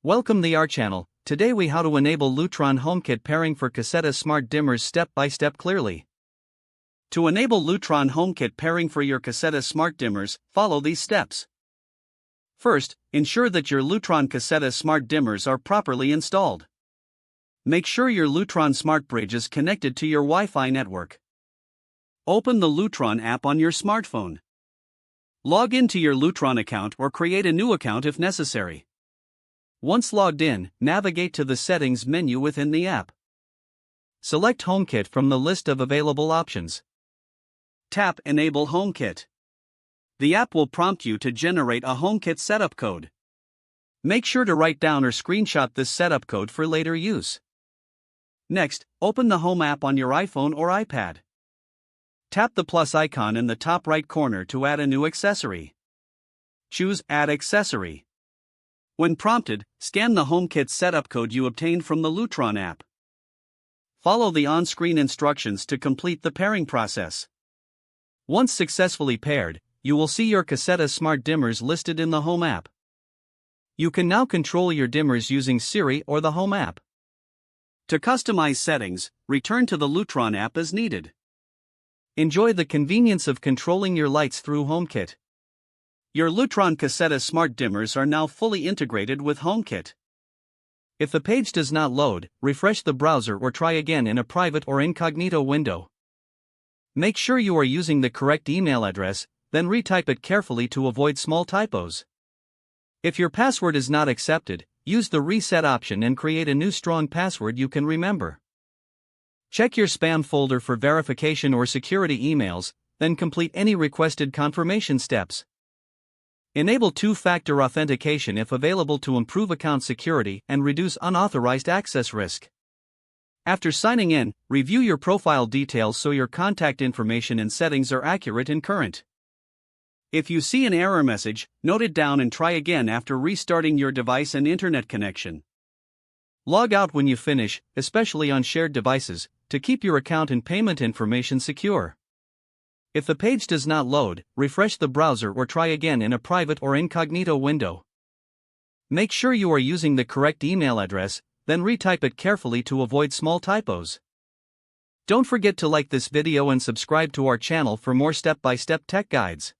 Welcome to our channel. Today we how to enable Lutron HomeKit pairing for Caseta smart dimmers step by step clearly. To enable Lutron HomeKit pairing for your Caseta smart dimmers, follow these steps. First, ensure that your Lutron Caseta smart dimmers are properly installed. Make sure your Lutron smart bridge is connected to your Wi-Fi network. Open the Lutron app on your smartphone. Log into your Lutron account or create a new account if necessary. Once logged in, navigate to the Settings menu within the app. Select HomeKit from the list of available options. Tap Enable HomeKit. The app will prompt you to generate a HomeKit setup code. Make sure to write down or screenshot this setup code for later use. Next, open the Home app on your iPhone or iPad. Tap the plus icon in the top right corner to add a new accessory. Choose Add Accessory. When prompted, scan the HomeKit setup code you obtained from the Lutron app. Follow the on-screen instructions to complete the pairing process. Once successfully paired, you will see your Caseta smart dimmers listed in the Home app. You can now control your dimmers using Siri or the Home app. To customize settings, return to the Lutron app as needed. Enjoy the convenience of controlling your lights through HomeKit. Your Lutron Caseta smart dimmers are now fully integrated with HomeKit. If the page does not load, refresh the browser or try again in a private or incognito window. Make sure you are using the correct email address, then retype it carefully to avoid small typos. If your password is not accepted, use the reset option and create a new strong password you can remember. Check your spam folder for verification or security emails, then complete any requested confirmation steps. Enable two-factor authentication if available to improve account security and reduce unauthorized access risk. After signing in, review your profile details so your contact information and settings are accurate and current. If you see an error message, note it down and try again after restarting your device and internet connection. Log out when you finish, especially on shared devices, to keep your account and payment information secure. If the page does not load, refresh the browser or try again in a private or incognito window. Make sure you are using the correct email address, then retype it carefully to avoid small typos. Don't forget to like this video and subscribe to our channel for more step-by-step tech guides.